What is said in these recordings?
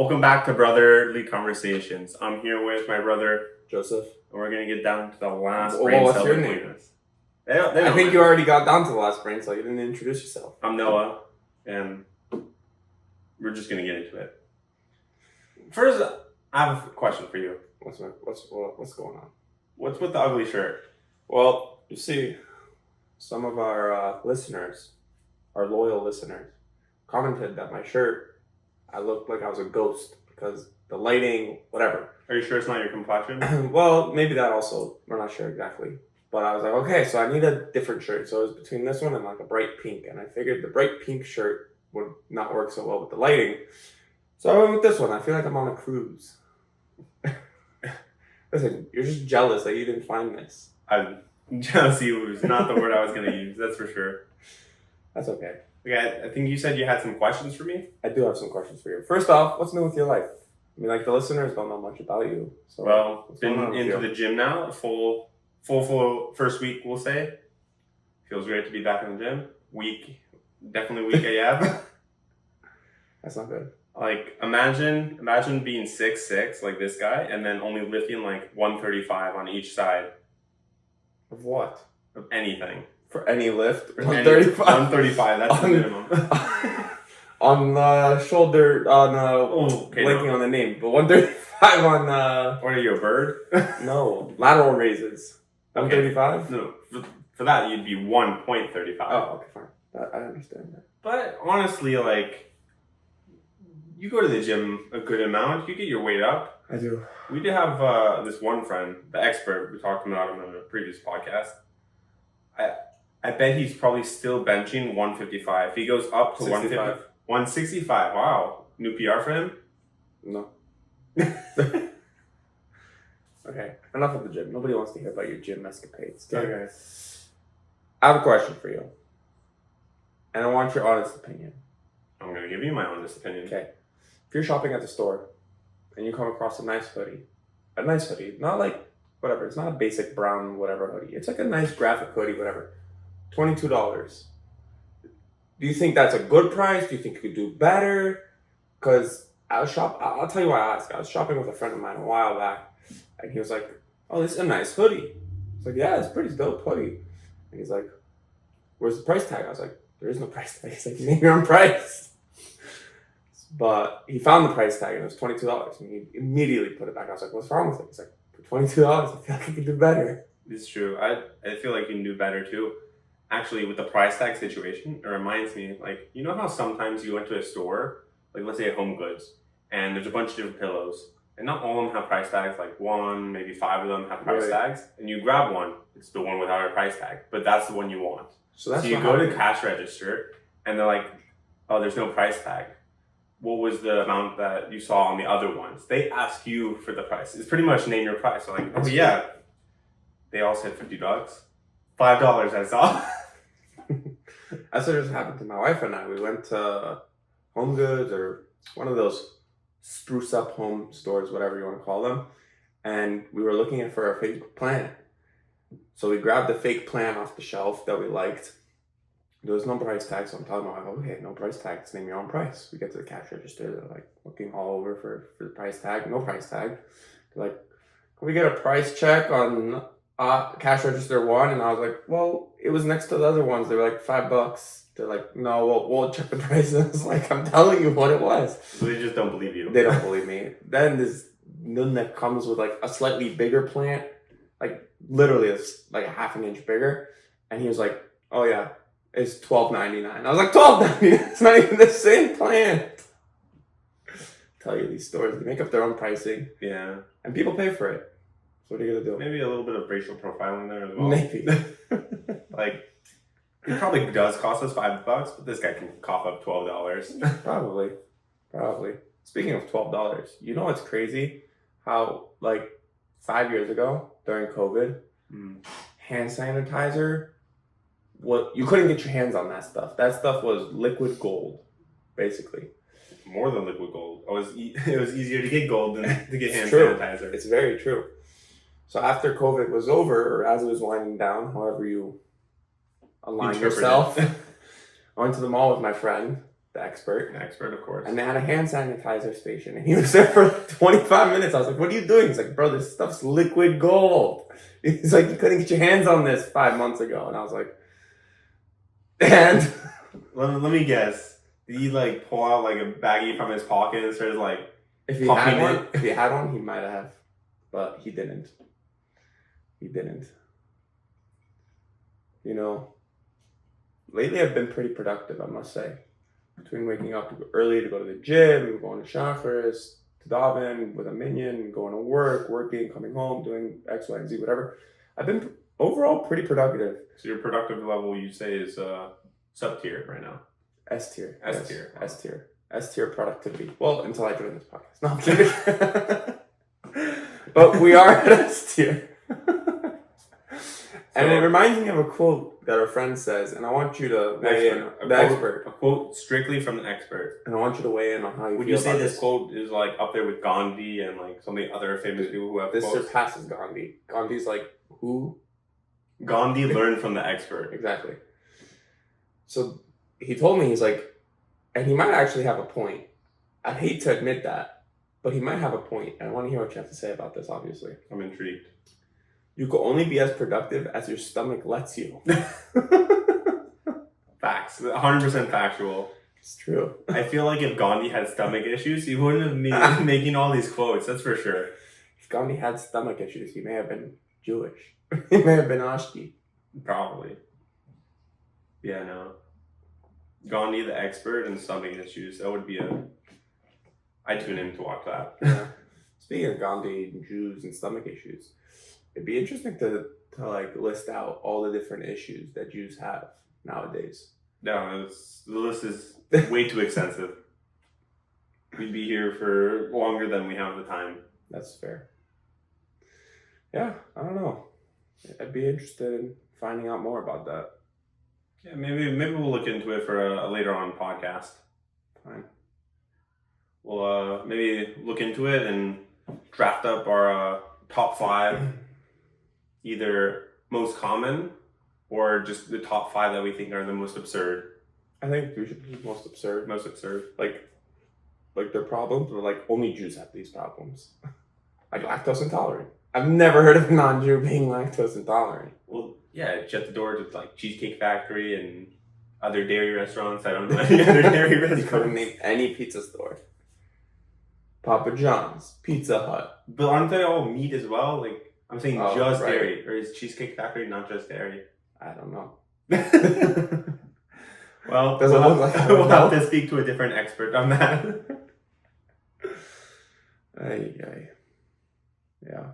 Welcome back to Brotherly Conversations. I'm here with my brother, Joseph. and we're going to get down to the last Well, brain what's cell your between name? us. I think you already got down to the last brain cell. You didn't introduce yourself. I'm Noah, and we're just going to get into it. First, I have a question for you. What's going on? What's with the ugly shirt? Well, you see, some of our listeners, our loyal listeners, commented that my shirt, I looked like I was a ghost because the lighting, whatever. Are you sure it's not your complexion? Well, maybe that also. We're not sure exactly. But I was like, okay, so I need a different shirt. So it was between this one and like a bright pink. And I figured the bright pink shirt would not work so well with the lighting. So I went with this one. I feel like I'm on a cruise. Listen, you're just jealous that you didn't find this. Jealousy was not the word I was going to use, that's for sure. That's okay. Okay, I think you said you had some questions for me? I do have some questions for you. First off, what's new with your life? I mean, like, the listeners don't know much about you. So Well, what's been going on with into you? the gym now, a full first week, we'll say. Feels great to be back in the gym. Definitely week AF. That's not good. Like, imagine being 6'6", like this guy, and then only lifting like 135 on each side Of what? of anything. For any lift? For 135? 135, that's the minimum. On the shoulder, on Okay, blanking no. on the name, but 135 on What are you, a bird? no, lateral raises. Okay. 135? No, for that you'd be 1.35. Oh, okay, fine. I understand that. But honestly, like, you go to the gym a good amount, you get your weight up. I do. We did have this one friend, the expert, we talked about him on a previous podcast. I bet he's probably still benching 155. He goes up to 65. 165. Wow. New PR for him? No. Okay, enough of the gym. Nobody wants to hear about your gym escapades. Okay. I have a question for you. And I want your honest opinion. I'm going to give you my honest opinion. Okay. If you're shopping at the store and you come across a nice hoodie, not like whatever, it's not a basic brown whatever hoodie. It's like a nice graphic hoodie, whatever. $22. Do you think that's a good price? Do you think you could do better? Because I'll tell you why I asked. I was shopping with a friend of mine a while back, and he was like, "Oh, this is a nice hoodie." I was like, "Yeah, it's a pretty dope hoodie." And he's like, "Where's the price tag?" I was like, "There is no price tag." He's like, "Name your own price." But he found the price tag, and it was $22, and he immediately put it back. I was like, "What's wrong with it?" He's like, "For $22, I feel like I could do better." It's true. I feel like you can do better too. Actually, with the price tag situation, it reminds me, like, you know how sometimes you went to a store, like let's say Home Goods, and there's a bunch of different pillows, and not all of them have price tags, like one, maybe 5 of them have price Right. tags, and you grab one, it's the one without a price tag, but that's the one you want. So that's So you what go to happened. cash register, and they're like, oh, there's no price tag. What was the amount that you saw on the other ones? They ask you for the price. It's pretty much name your price. So like, oh That's yeah, they all said $50. $5 I saw. That's what just happened to my wife and I. We went to Home Goods or one of those spruce up home stores, whatever you want to call them, and we were looking for a fake plant. So we grabbed the fake plant off the shelf that we liked. There was no price tag, so I'm telling my wife, okay, no price tag, just name your own price. We get to the cash register, they're like looking all over for the price tag, no price tag. They're like, can we get a price check on cash register 1? And I was like, well, it was next to the other ones. They were like $5. They're like, no, we'll check the price. And I was like, I'm telling you what it was. So they just don't believe you. They don't believe me. Then that comes with like a slightly bigger plant, like literally it's like a half an inch bigger. And he was like, oh yeah, it's $12.99. I was like, $12.99? It's not even the same plant. Tell you these stores, they make up their own pricing. Yeah. And people pay for it. So what are you gonna do? Maybe a little bit of racial profiling there as well. Maybe. Like, it probably does cost us $5, but this guy can cough up $12. Probably. Speaking of $12, you know what's crazy? How, like, 5 years ago, during COVID, hand sanitizer, you couldn't get your hands on that stuff. That stuff was liquid gold, basically. More than liquid gold. It was easier to get gold than to get hand True. sanitizer. It's very true. So after COVID was over, or as it was winding down, however you align Interpret yourself, it. I went to the mall with my friend, the expert. An expert, of course. And they had a hand sanitizer station. And he was there for 25 minutes. I was like, what are you doing? He's like, bro, this stuff's liquid gold. He's like, you couldn't get your hands on this 5 months ago. And I was like, and let me guess. Did he like pull out like a baggie from his pocket and started like if he pumping had one, it? if he had one, he might have. But he didn't. He didn't. You know, lately I've been pretty productive, I must say. Between waking up early to go to the gym, going to chakras, to daven with a minion, going to work, working, coming home, doing X, Y, and Z, whatever. I've been overall pretty productive. So your productive level, you say, is sub tier right now. S tier. S tier. S tier. S tier productivity. Well, until I join this podcast. No, I'm kidding. But we are at S tier. And it reminds me of a quote that our friend says, and I want you to weigh in. The expert. A quote strictly from the expert. And I want you to weigh in on how you Would feel you say about this quote is like up there with Gandhi and like some of the other famous people who have This quotes? surpasses Gandhi. Gandhi's like, who? Gandhi learned from the expert. Exactly. So he told me, he's like, and he might actually have a point. I hate to admit that, but he might have a point. And I want to hear what you have to say about this, obviously. I'm intrigued. You can only be as productive as your stomach lets you. Facts. 100% factual. It's true. I feel like if Gandhi had stomach issues, he wouldn't have been making all these quotes. That's for sure. If Gandhi had stomach issues, he may have been Jewish. He may have been Ashki. Probably. Yeah, no. Gandhi, the expert, and stomach issues. That would be a... I'd tune in to watch that. Yeah. Speaking of Gandhi and Jews and stomach issues, it'd be interesting to like list out all the different issues that Jews have nowadays. No, the list is way too extensive. We'd be here for longer than we have the time. That's fair. Yeah, I don't know. I'd be interested in finding out more about that. Yeah, maybe we'll look into it for a later on podcast. Fine. We'll maybe look into it and draft up our top 5, either most common or just the top 5 that we think are the most absurd. I think we should be most absurd. Most absurd. Like their problems, but like only Jews have these problems. Like lactose intolerant. I've never heard of a non-Jew being lactose intolerant. Well, yeah, shut the door to like Cheesecake Factory and other dairy restaurants. I don't know any other dairy You couldn't restaurants. name any pizza store. Papa John's, Pizza Hut. But aren't they all meat as well? Like, I'm saying Oh, just right. dairy. Or is Cheesecake Factory not just dairy? I don't know. Well, Does it we'll look like I we'll don't have know? to speak to a different expert on that. Ay. Yeah.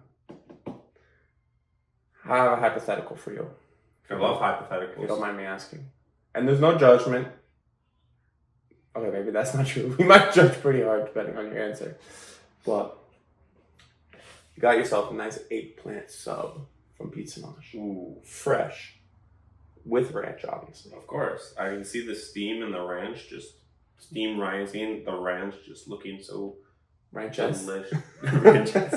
I have a hypothetical for you, I love if you don't hypotheticals. mind me asking. And there's no judgment. Okay, maybe that's not true. We might judge pretty hard depending on your answer. But you got yourself a nice eggplant sub from Pizza Nosh. Ooh, Fresh. With ranch, obviously. of course. I can see the steam in the ranch, just steam rising. The ranch just looking so Ranches. delicious. Ranches.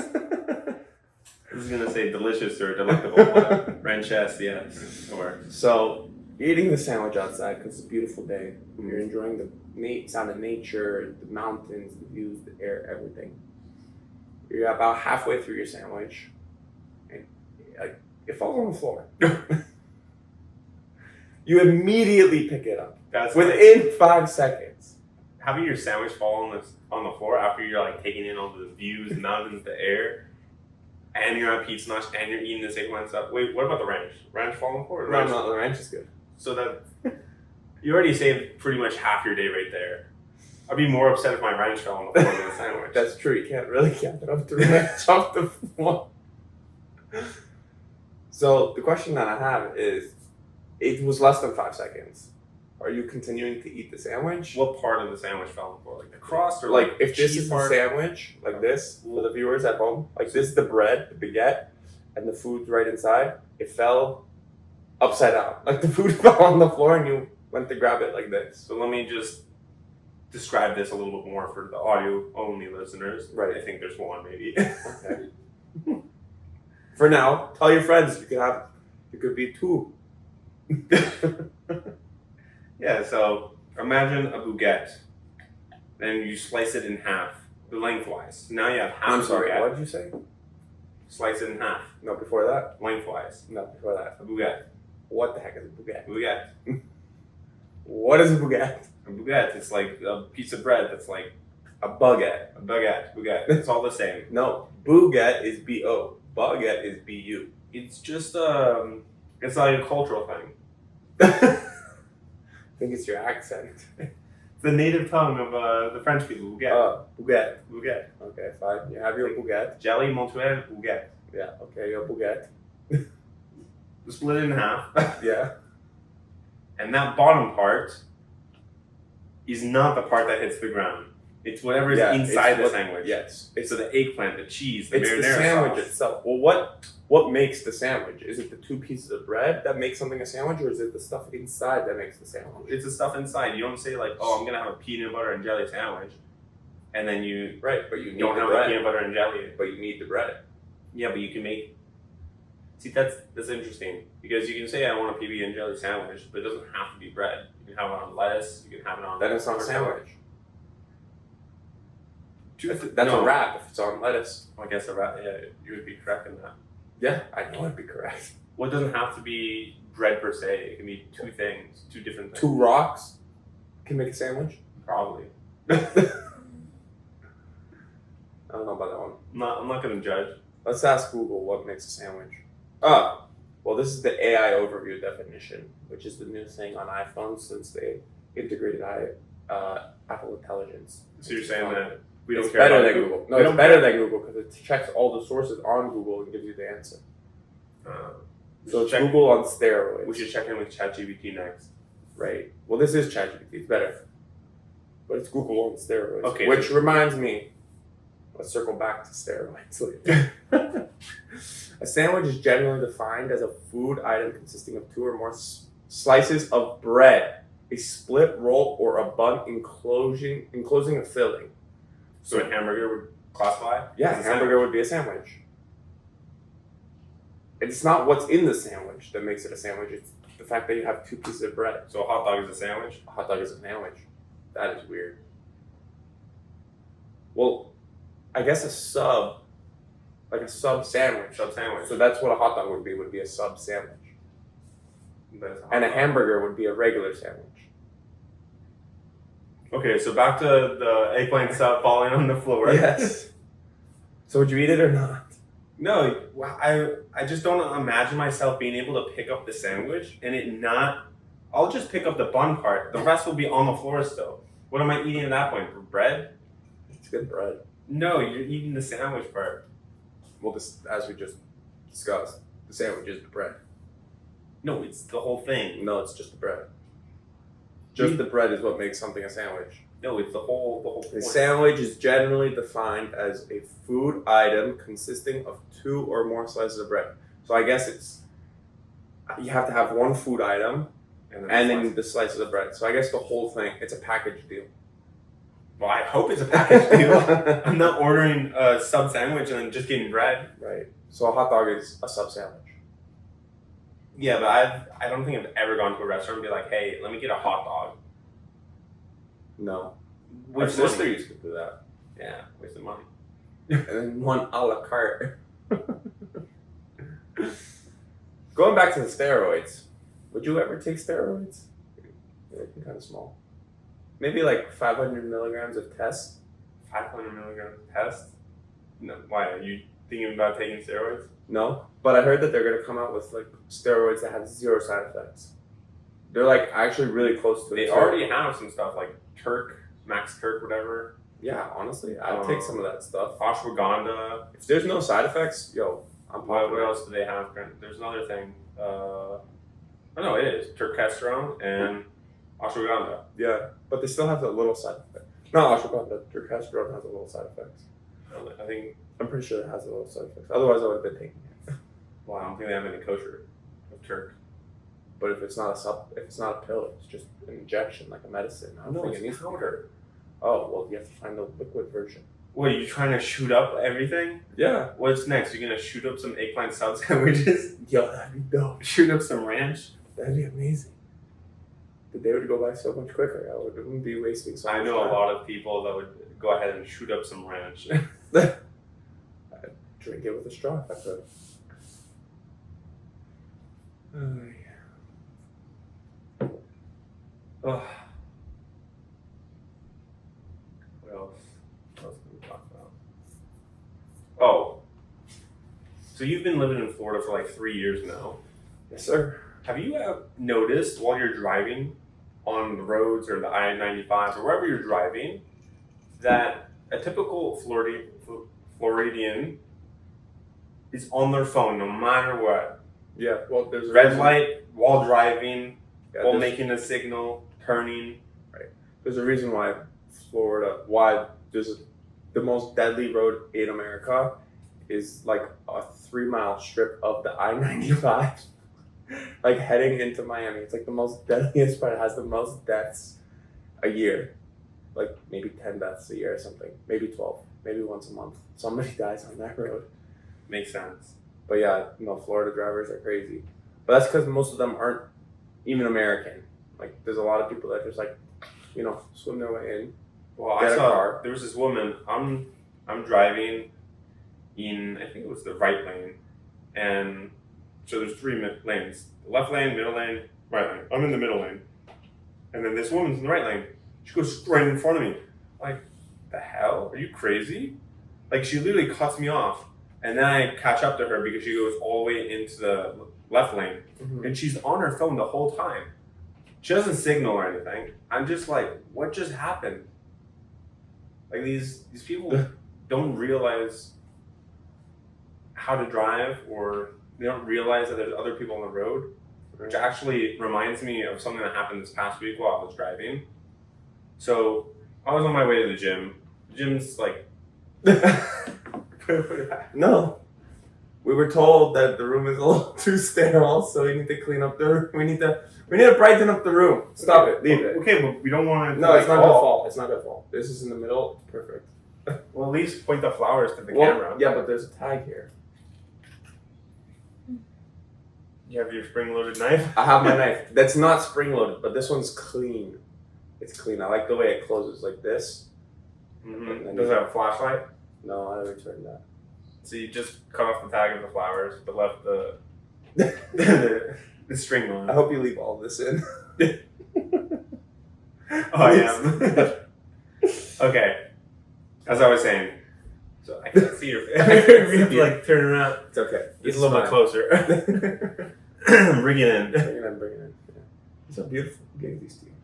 I was gonna say delicious or delectable, but ranches, yes, it works. So, you're eating the sandwich outside because it's a beautiful day. You're enjoying the sound of nature, the mountains, the views, the air, everything. You're about halfway through your sandwich, and it falls on the floor. You immediately pick it up That's within 5 seconds. having your sandwich fall on the floor after you're like taking in all the views, the mountains, the air, and you're at Pizza Nosh and you're eating this eggplant stuff. Wait, what about the ranch? Ranch fall on the floor? No, the ranch is good. So that you already saved pretty much half your day right there. I'd be more upset if my ranch fell on the floor than the sandwich. That's true. You can't really count it up to ranch off the floor. So the question that I have is, it was less than 5 seconds. Are you continuing to eat the sandwich? What part of the sandwich fell on the floor? Like the crust or Like if this cheese is the part? sandwich, like this, for the viewers at home, like this is the bread, the baguette, and the food's right inside, it fell upside down. Like the food fell on the floor and you went to grab it like this. So let me just describe this a little bit more for the audio only listeners. Right. I think there's one maybe. Okay. For now, tell your friends you could be 2. Yeah, so Imagine a baguette, then you slice it in half, lengthwise. Now you have half. I'm a sorry. baguette. What did you say? Slice it in half, No, before that. lengthwise. No, before that. A baguette. What the heck is a baguette? Baguette. What is a baguette? A baguette. It's like a piece of bread that's like A baguette. a baguette. Baguette. It's all the same. No, baguette is B-O. Baguette is B-U. It's just it's like a cultural thing. I think it's your accent. It's the native tongue of the French people. Baguette. Baguette. Baguette. Okay, fine. You have your baguette. Jelly, Montreal, baguette. Yeah, okay, your baguette. Split it in half. Yeah. And that bottom part is not the part that hits the ground. It's whatever is inside the sandwich. Yes. So the eggplant, the cheese, the It's the marinara sandwich sauce. itself. Well, what makes the sandwich? Is it the two pieces of bread that make something a sandwich, or is it the stuff inside that makes the sandwich? It's the stuff inside. You don't say like, oh, I'm gonna have a peanut butter and jelly sandwich, and then you Right, but you need don't the have bread. a peanut butter and jelly. But you need the bread. Yeah, but you can make. See, that's interesting because you can say I want a PB and jelly sandwich, but it doesn't have to be bread. You can have it on lettuce. You can have it on. Then it's not a sandwich. That's No. a wrap if it's on lettuce. I guess yeah, you would be correct in that. Yeah, I know it'd be correct. Well, it doesn't have to be bread per se. It can be two things, two different things. Two rocks can make a sandwich. Probably. I don't know about that one. I'm not gonna judge. Let's ask Google what makes a sandwich. Oh, well, this is the AI overview definition, which is the new thing on iPhones since they integrated Apple Intelligence. So you're saying that we don't It's care better about than Google. No, We it's don't better care. than Google because it checks all the sources on Google and gives you the answer. We So should it's check- Google on steroids. We should check in with ChatGPT next. Right. Well, this is ChatGPT. It's better. But it's Google on steroids. Okay, Which so- reminds me, let's circle back to steroids later. A sandwich is generally defined as a food item consisting of two or more slices of bread, a split roll, or a bun enclosing a filling. So a hamburger would classify? Yeah, as a hamburger would be a sandwich. It's not what's in the sandwich that makes it a sandwich. It's the fact that you have two pieces of bread. So a hot dog is a sandwich? A hot dog is a sandwich. That is weird. Well, I guess a sub, like a sub sandwich. Sub sandwich. So that's what a hot dog would be a sub sandwich. That's a hot And a dog. hamburger would be a regular sandwich. Okay, so back to the eggplant stuff falling on the floor. Yes. So would you eat it or not? No, I just don't imagine myself being able to pick up the sandwich and it not. I'll just pick up the bun part. The rest will be on the floor still. What am I eating at that point? Bread? It's good bread. No, you're eating the sandwich part. Well, this, as we just discussed, the sandwich is the bread. No, it's the whole thing. No, it's just the bread. Just the bread is what makes something a sandwich. No, it's the whole A point. sandwich is generally defined as a food item consisting of two or more slices of bread. So I guess it's you have to have one food item and then the slices of bread. So I guess the whole thing, it's a package deal. Well, I hope it's a package deal. I'm not ordering a sub sandwich and then just getting bread. Right. So a hot dog is a sub sandwich. Yeah, but I don't think I've ever gone to a restaurant and be like, hey, let me get a hot dog. No. With Our sister money. used to do that. Yeah, waste of money. And then one a la carte. Going back to the steroids. Would you ever take steroids? They're kind of small. Maybe like 500 milligrams of test. 500 milligrams test? No, why? Are you thinking about taking steroids? No, but I heard that they're gonna come out with like steroids that have zero side effects. They're like actually really close to it. They So- already have some stuff like Max Turk, whatever. Yeah, honestly, I'd take some of that stuff. Ashwagandha. If there's no side effects, yo, I'm What popular. else do they have? There's another thing. Oh no, it is turkesterone and ashwagandha. Yeah, but they still have the little side effect. No, ashwagandha, turkesterone has a little side effects. I think. I'm pretty sure it has a little side effects. Otherwise, I would have been taking it. Well, I don't think they have any kosher of Turk. But if it's not a pill, it's just an injection, like a medicine. I don't No, think it's it needs to be. powder. Oh well, you have to find the liquid version. What, are you trying to shoot up everything? Yeah. What's next? You're gonna shoot up some eggplant sub sandwiches? Yo, that'd be dope. Shoot up some ranch? That'd be amazing. the day would go by so much quicker. I wouldn't be wasting so much I know time. a lot of people that would go ahead and shoot up some ranch. I'd drink it with a straw if I could. Ugh. What else? What else can we talk about? Oh. So you've been living in Florida for like 3 years now. Yes, sir. Have you noticed while you're driving on the roads or the I-95 or wherever you're driving that a typical Floridian is on their phone no matter what? Yeah, well, there's a Red reason. light, while driving, Yeah, while there's, making a signal, turning. there's a reason why there's the most deadly road in America is like a 3-mile strip of the I-95, like heading into Miami. It's like the most deadliest part. It has the most deaths a year, like maybe 10 deaths a year or something, maybe 12, maybe once a month. Somebody dies on that road. Makes sense. But yeah, Florida drivers are crazy. But that's because most of them aren't even American. Like, there's a lot of people that just like, swim their way in. Well, Get I a saw car. there was this woman. I'm driving in, I think it was the right lane, and so there's 3 lanes: left lane, middle lane, right lane. I'm in the middle lane, and then this woman's in the right lane. She goes right in front of me. Like, the hell? Are you crazy? Like, she literally cuts me off, and then I catch up to her because she goes all the way into the left lane, and she's on her phone the whole time. She doesn't signal or anything. I'm just like, what just happened? Like, these people don't realize how to drive, or they don't realize that there's other people on the road, which actually reminds me of something that happened this past week while I was driving. So I was on my way to the gym. The gym's like... No. We were told that the room is a little too sterile, so we need to clean up the room. We need to brighten up the room. Stop it. Leave it. Okay, but we don't want to... No, it's not gonna fall. It's not gonna fall. This is in the middle. Perfect. Well, at least point the flowers to the camera. Yeah, but there's a tag here. You have your spring-loaded knife? I have my knife. That's not spring loaded, but this one's clean. It's clean. I like the way it closes like this. Mm-hmm. Does it have a flashlight? No, I never turned that. So you just cut off the tag of the flowers, but left the string on. I hope you leave all this in. Oh, I am. Okay. As I was saying, so I can't see your face. You have to like turn around. It's okay. Get a little bit closer. Bring it in. Bring it in. Yeah. It's so beautiful. Getting these to you.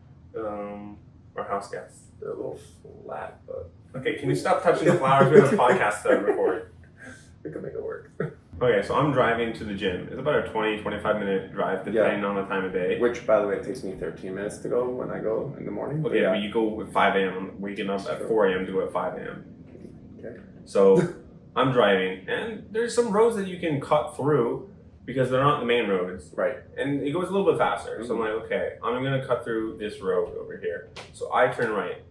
Our house guests. They're a little flat, but Okay, can you stop touching the flowers? We have a podcast to record. we can make it work. Okay, so I'm driving to the gym. It's about a 20-25 minute drive depending on the time of day. Which, by the way, takes me 13 minutes to go when I go in the morning. Okay, but you go at 5 a.m., waking up at 4 a.m. to go at 5 a.m. Okay. So I'm driving, and there's some roads that you can cut through because they're not the main roads. Right. And it goes a little bit faster. So I'm like, okay, I'm going to cut through this road over here. So I turn right.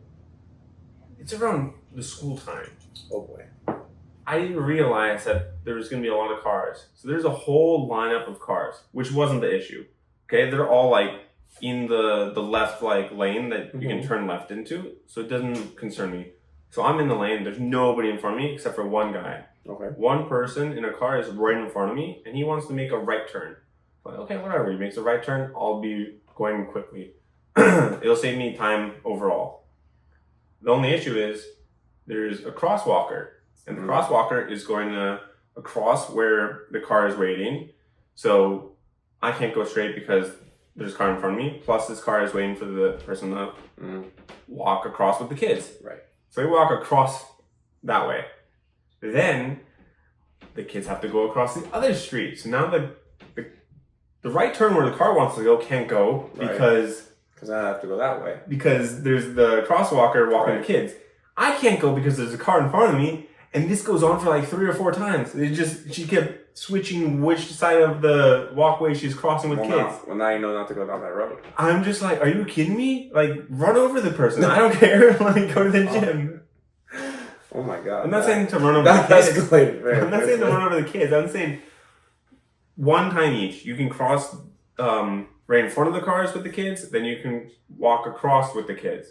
It's around the school time. Oh boy. I didn't realize that there was going to be a lot of cars. So there's a whole lineup of cars, which wasn't the issue. Okay, they're all like in the left like lane that you can turn left into. So it doesn't concern me. So I'm in the lane. There's nobody in front of me except for one guy. Okay. One person in a car is right in front of me, and he wants to make a right turn. I'm like, okay, whatever. He makes a right turn. I'll be going quickly. It'll save me time overall. The only issue is there's a crosswalker, and the crosswalker is going across where the car is waiting. So I can't go straight because there's a car in front of me. Plus, this car is waiting for the person to walk across with the kids. Right. So we walk across that way. Then the kids have to go across the other street. So now the right turn where the car wants to go can't go because I have to go that way. Because there's the crosswalker walking the kids. I can't go because there's a car in front of me, and this goes on for like 3 or 4 times. She kept switching which side of the walkway she's crossing with kids. Now you know not to go down that road. I'm just like, are you kidding me? Like, run over the person. I don't care. Like, go to the gym. Oh my god. I'm not saying to run over the kids. Escalated I'm not saying to run over the kids. I'm saying one time each. You can cross right in front of the cars with the kids, then you can walk across with the kids.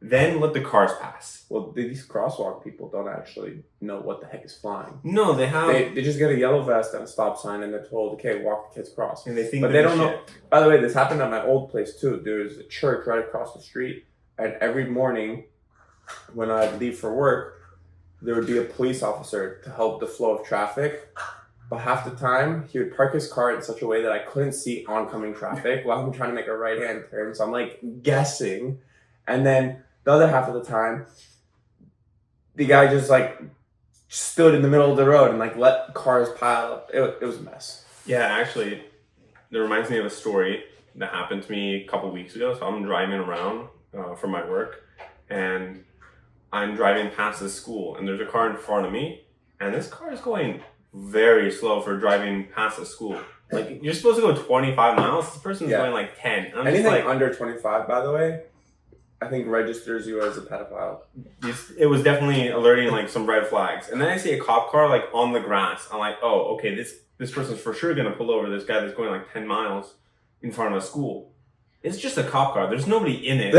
Then let the cars pass. Well, these crosswalk people don't actually know what the heck is flying. No, they have... They just get a yellow vest and a stop sign and they're told, okay, walk the kids across. And they think but they don't know. By the way, this happened at my old place too. There's a church right across the street. And every morning when I'd leave for work, there would be a police officer to help the flow of traffic. But half the time, he would park his car in such a way that I couldn't see oncoming traffic while I'm trying to make a right-hand turn. So I'm like guessing. And then the other half of the time, the guy just like stood in the middle of the road and like let cars pile up. It was a mess. Yeah, actually, it reminds me of a story that happened to me a couple weeks ago. So I'm driving around for my work, and I'm driving past this school, and there's a car in front of me, and this car is going very slow for driving past the school. Like, you're supposed to go 25 miles. This person's going like 10. I'm Anything just like, under 25, by the way, I think registers you as a pedophile. It was definitely alerting like some red flags. And then I see a cop car like on the grass. I'm like, oh, okay, this person's for sure gonna pull over this guy that's going like 10 miles in front of a school. It's just a cop car. There's nobody in it.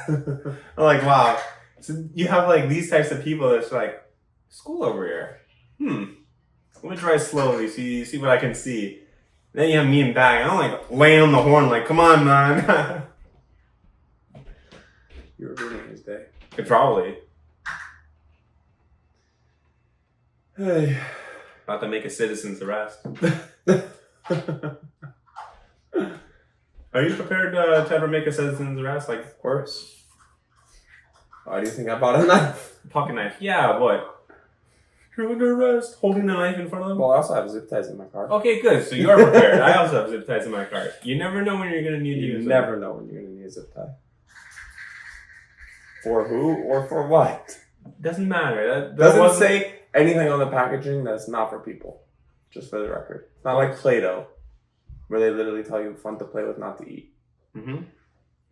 I'm like, wow. So you have like these types of people that's like, school over here. Let me drive slowly, see what I can see. Then you have me in back. I'm like laying on the horn, like, come on, man. You were ruining his day. It probably. Hey. About to make a citizen's arrest. Are you prepared to ever make a citizen's arrest? Like, of course. Why do you think I bought a knife? Pocket knife. Yeah, what? You're under arrest. Holding the knife in front of them? Well, I also have zip ties in my car. Okay, good. So you are prepared. I also have zip ties in my car. You never know when you're going to need to use them. You never know when you're going to need a zip tie. For who or for what? Doesn't matter. That Doesn't say anything on the packaging that's not for people. Just for the record. It's not like Play-Doh, where they literally tell you fun to play with, not to eat. Mm-hmm.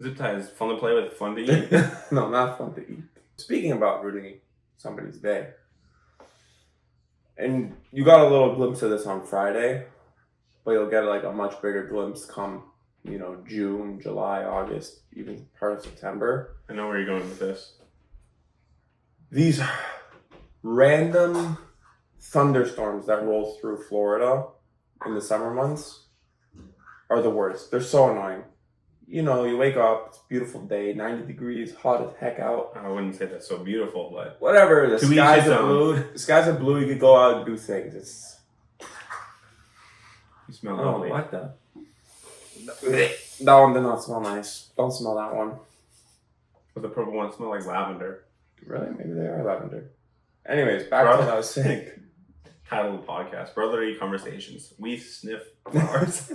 Zip ties, fun to play with, fun to eat. No, not fun to eat. Speaking about ruining somebody's day, and you got a little glimpse of this on Friday, but you'll get like a much bigger glimpse come, June, July, August, even part of September. I know where you're going with this. These random thunderstorms that roll through Florida in the summer months are the worst. They're so annoying. You wake up, it's a beautiful day, 90 degrees, hot as heck out. I wouldn't say that's so beautiful, but... Whatever, the skies are blue. The skies are blue, you could go out and do things. You smell lovely. What the... That one did not smell nice. Don't smell that one. But the purple ones smell like lavender. Really? Maybe they are lavender. Anyways, back to what I was saying. Title of the podcast, Brotherly Conversations. We sniff flowers.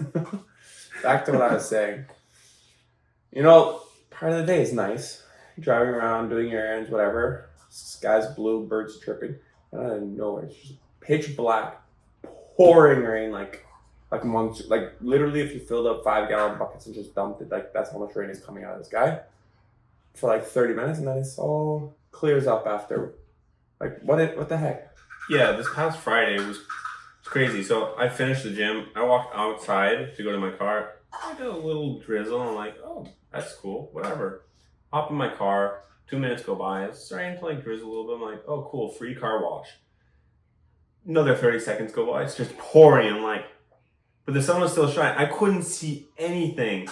Back to what I was saying. Part of the day is nice. Driving around, doing your errands, whatever. Sky's blue, birds chirping. And out of nowhere, it's just pitch black, pouring rain, like months. Like literally, if you filled up 5-gallon buckets and just dumped it, like that's how much rain is coming out of the sky for like 30 minutes, and then it's all clears up after. Like what the heck? Yeah, this past Friday was crazy. So I finished the gym. I walked outside to go to my car. I got a little drizzle. I'm like, oh, that's cool. Whatever. Hop in my car. 2 minutes go by. It's starting to like drizzle a little bit. I'm like, oh, cool. Free car wash. Another 30 seconds go by. It's just pouring. I'm like, but the sun was still shining. I couldn't see anything.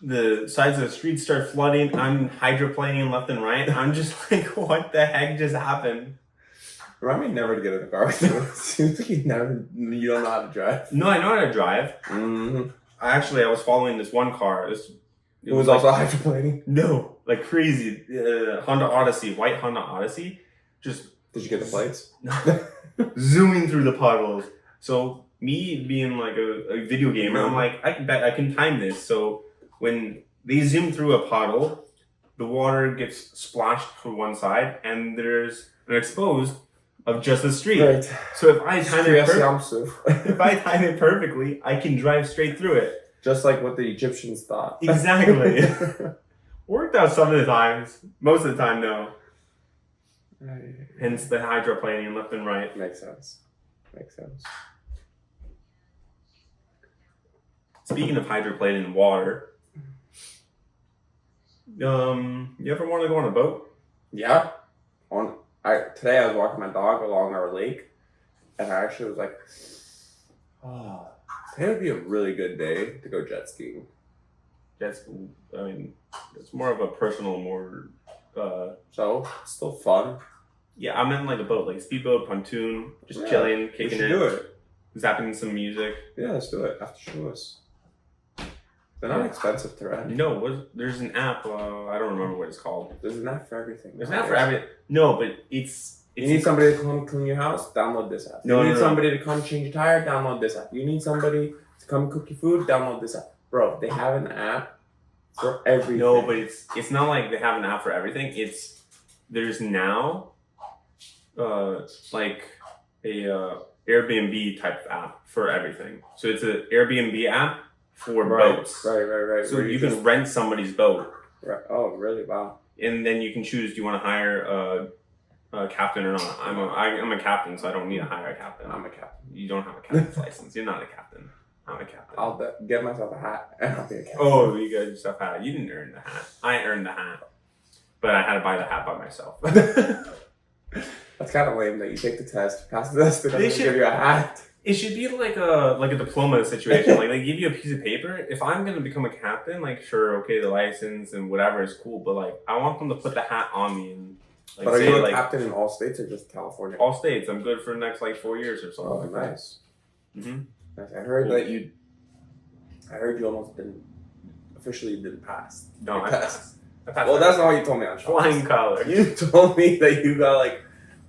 The sides of the street start flooding. I'm hydroplaning left and right. I'm just like, what the heck just happened? Remind me never to get in the car with you. It seems like you don't know how to drive. No, I know how to drive. Mm-hmm. I was following this one car. It was also hydroplaning? No, like crazy. Honda Odyssey, white Honda Odyssey. Just... Did you get the plates? Zooming through the puddles. So me being like a video gamer, I'm like, I can time this. So when they zoom through a puddle, the water gets splashed to one side, and there's an exposed of just the street. Right. So if I time it perfectly, I can drive straight through it. Just like what the Egyptians thought. Exactly. Worked out some of the times. Most of the time, no. Hence the hydroplaning left and right. Makes sense. Speaking of hydroplaning in water, You ever want to go on a boat? Yeah. Today I was walking my dog along our lake, and I actually was like, oh, today would be a really good day to go jet skiing. That's, I mean, it's more of a personal, more. So it's still fun. Yeah, I'm in like a boat, like a speedboat, pontoon, just Yeah, chilling, We kicking should it, do it. zapping some music. Yeah, let's do it after show us. They're not expensive to rent. No, there's an app. I don't remember what it's called. There's an app for everything. There's an app for everything. No, but it's. You need somebody to come clean your house? Download this app. No, you need no. somebody to come change your tire? Download this app. You need somebody to come cook your food? Download this app. Bro, they have an app for everything. No, but it's not like they have an app for everything. There's now, like a Airbnb type of app for everything. So it's an Airbnb app for boats. Right. So you can rent somebody's boat. Right. Oh, really? Wow. And then you can choose: do you want to hire a captain or not? I'm a captain, so I don't need to hire a captain. I'm a captain. You don't have a captain's license. You're not a captain. I'm a captain. I'll get myself a hat and I'll be a captain. Oh, you got yourself a hat. You didn't earn the hat. I earned the hat, but I had to buy the hat by myself. That's kind of lame that you take the test, pass the test, and then They they should- give you a hat. It should be like a diploma situation. Like they give you a piece of paper. If I'm gonna become a captain, like sure, okay, the license and whatever is cool, but like I want them to put the hat on me and like But are say you a like captain in all states or just California? all states. I'm good for the next like 4 years or something. Oh, like nice. that. Mm-hmm. Nice. I heard you almost officially didn't pass. No, your I test. passed. I passed. Well, that's not what you told me on flying Shots. colors. You told me that you got like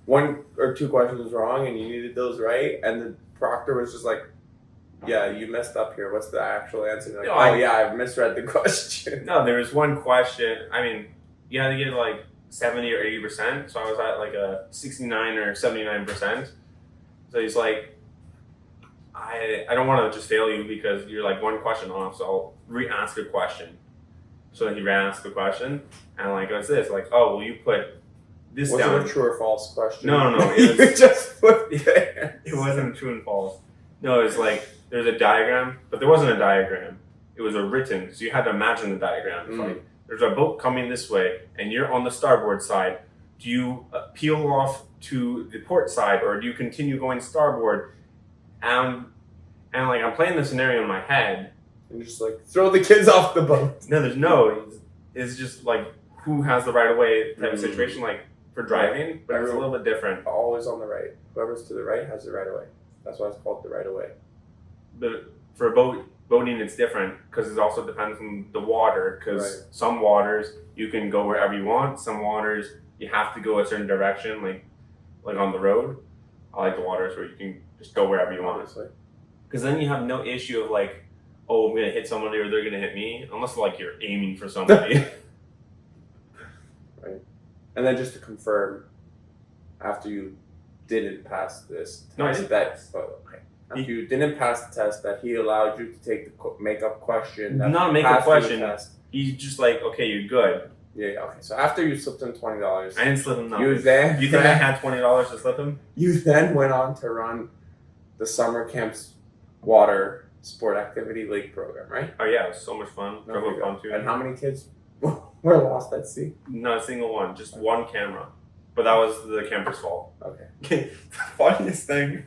1 or 2 questions wrong and you needed those right, and the proctor was just like, "Yeah, you messed up here. What's the actual answer?" And you're like, No, I misread the question. No, there was one question. I mean, you had to get like 70 or 80%. So I was at like a 69 or 79%. So he's like, I don't want to just fail you because you're like 1 question off. So I'll re-ask a question. So he re-asked the question, and like, what's this? Like, oh, well, you put this Was down. it a true or false question? No. You It was, just put there. it wasn't true and false. No, it was like there's a diagram, but there wasn't a diagram. It was a written, so you had to imagine the diagram. It's like there's a boat coming this way, and you're on the starboard side. Do you peel off to the port side, or do you continue going starboard? And like I'm playing the scenario in my head. And just like throw the kids off the boat. No, there's no. It's just like who has the right of way type of situation, like for driving, but it's a little bit different. Always on the right. Whoever's to the right has the right of way. That's why it's called the right of way. But for boating, it's different because it also depends on the water. Because some waters you can go wherever you want. Some waters you have to go a certain direction, like on the road. I like the waters where you can just go wherever you want. Honestly. Because then you have no issue of like, oh, I'm gonna hit somebody or they're gonna hit me, unless like you're aiming for somebody. Right. And then just to confirm, after you didn't pass this test, No, I didn't pass. After you didn't pass the test, that he allowed you to take the makeup question. That Not you make a passed the question. test. He's just like, okay, you're good. Yeah. Okay. So after you slipped him $20, I didn't slip him nothing. you then You think I had $20 to slip him? You then went on to run the summer camp's water sport activity league program, right? Oh yeah, it was so much fun. No, Drove a you go. pontoon. And how many kids were lost at sea? Not a single one, just one camera. But that was the camper's fault. Okay. The funniest thing.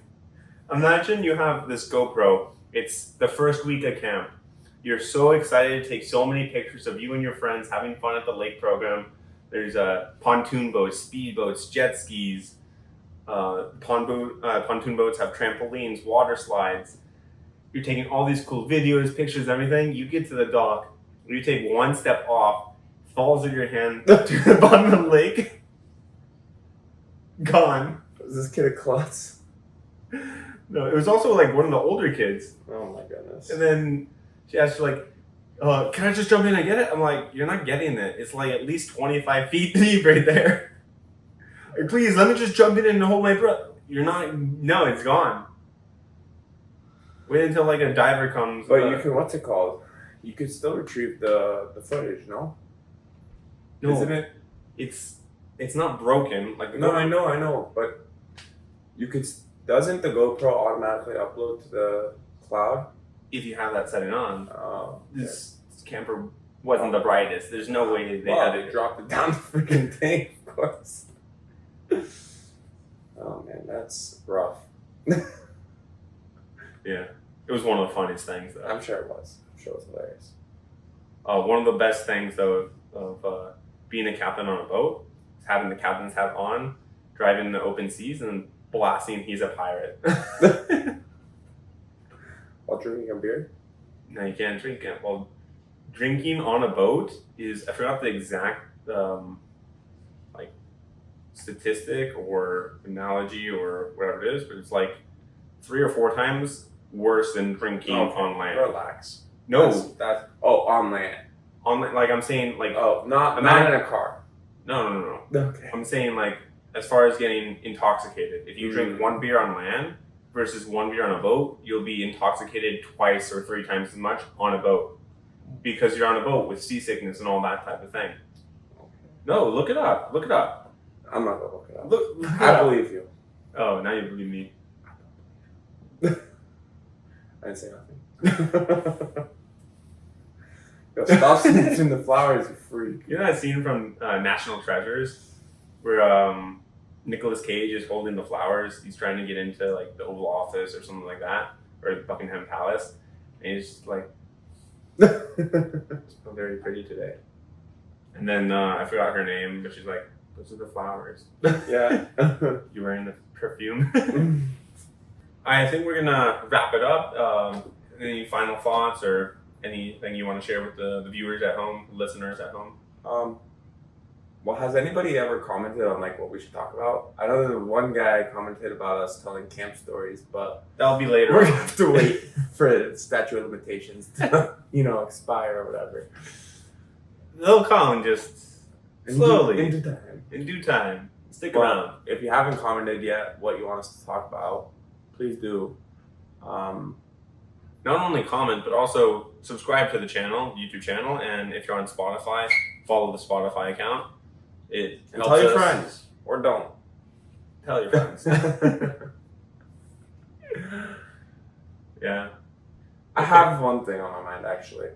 Imagine you have this GoPro. It's the first week of camp. You're so excited to take so many pictures of you and your friends having fun at the lake program. There's pontoon boats, speed boats, jet skis. Pontoon boats have trampolines, water slides. You're taking all these cool videos, pictures, everything. You get to the dock. You take 1 step off, falls in your hand to the bottom of the lake. Gone. Was this kid a klutz? No, it was also like one of the older kids. Oh my goodness. And then she asked, like, can I just jump in and get it? I'm like, you're not getting it. It's like at least 25 feet deep right there. Like, please, let me just jump in and hold my breath. You're not, no, it's gone. Wait until like a diver comes. But you can, what's it called? You could still retrieve the footage, no? No, Isn't it? it's not broken. Like No, I know, but you could. Doesn't the GoPro automatically upload to the cloud? if you have that setting on. Oh, This camper wasn't the brightest. There's no way they Well, had they it. dropped it down the freaking tank, of course. Oh man, that's rough. Yeah, it was one of the funniest things though. I'm sure it was. I'm sure it was hilarious. One of the best things though of being a captain on a boat is having the captain's hat on, driving the open seas, and blasting "He's a pirate." While drinking a beer? No, you can't drink it. Well, drinking on a boat is, I forgot the exact like statistic or analogy or whatever it is, but it's like 3 or 4 times worse than drinking on land. Relax. No, That's on land. on like I'm saying like Oh, not in a car. no. Okay. I'm saying like as far as getting intoxicated, if you drink Mm. 1 beer on land versus 1 beer on a boat, you'll be intoxicated 2 or 3 times as much on a boat because you're on a boat with seasickness and all that type of thing. No, look it up. Look it up. I'm not gonna look it up. Look it I up. believe you. Oh, now you believe me. I didn't say nothing. Yo, stop sniffing the flowers, you freak. You know that scene from National Treasures where Nicolas Cage is holding the flowers. He's trying to get into like the Oval Office or something like that, or Buckingham Palace, and he's just like, "So very pretty today." And then I forgot her name, but she's like, "Those are the flowers. Yeah. You're wearing the perfume." I think we're gonna wrap it up. Any final thoughts or anything you want to share with the viewers at home, listeners at home? Well, has anybody ever commented on like what we should talk about? I know that one guy commented about us telling camp stories, but That'll be later. we're gonna have to wait for the statute of limitations to, expire or whatever. They'll come just slowly, In due time. in due time. Stick But around. if you haven't commented yet what you want us to talk about, please do. Not only comment, but also subscribe to the channel, YouTube channel, and if you're on Spotify, follow the Spotify account. It And helps tell your us. friends. Or don't. Tell your friends. Yeah. I have one thing on my mind, actually.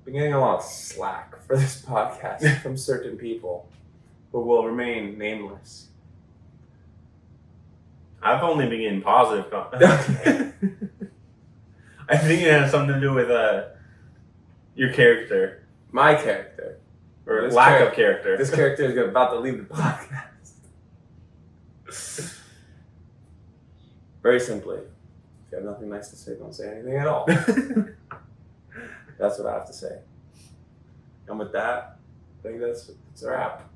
Been getting a lot of slack for this podcast from certain people who will remain nameless. I've only been getting positive comments. I think it has something to do with your character My character. or This lack char- of character. This character is about to leave the podcast. Very simply, if you have nothing nice to say, don't say anything at all. That's what I have to say. And with that, I think that's a wrap.